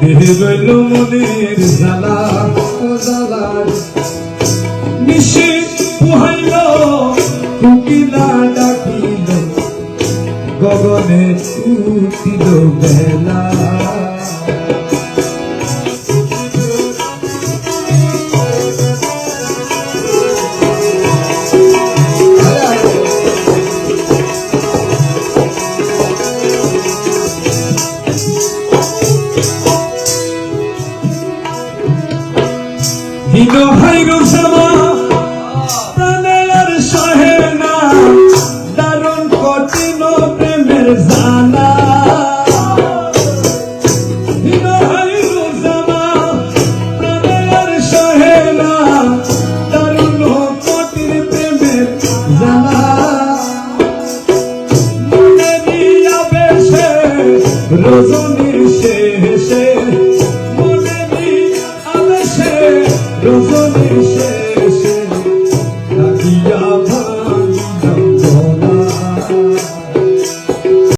দেহে রইল মনের জ্বালা জ্বালা নিশি পুহাইল কুকিলা ডাকিল গগনে উঠিল বেলা হিনো ভাইরো জামা প্রাণের সহে না দারুণ কঠিন প্রেমের জানা হিনো ভাইরো জামা প্রাণের সহে না দারুণ কঠিন প্রেমের জানা মনে নিয়া বেশে রজনী শেষে মনে নিয়া বেশে রজনী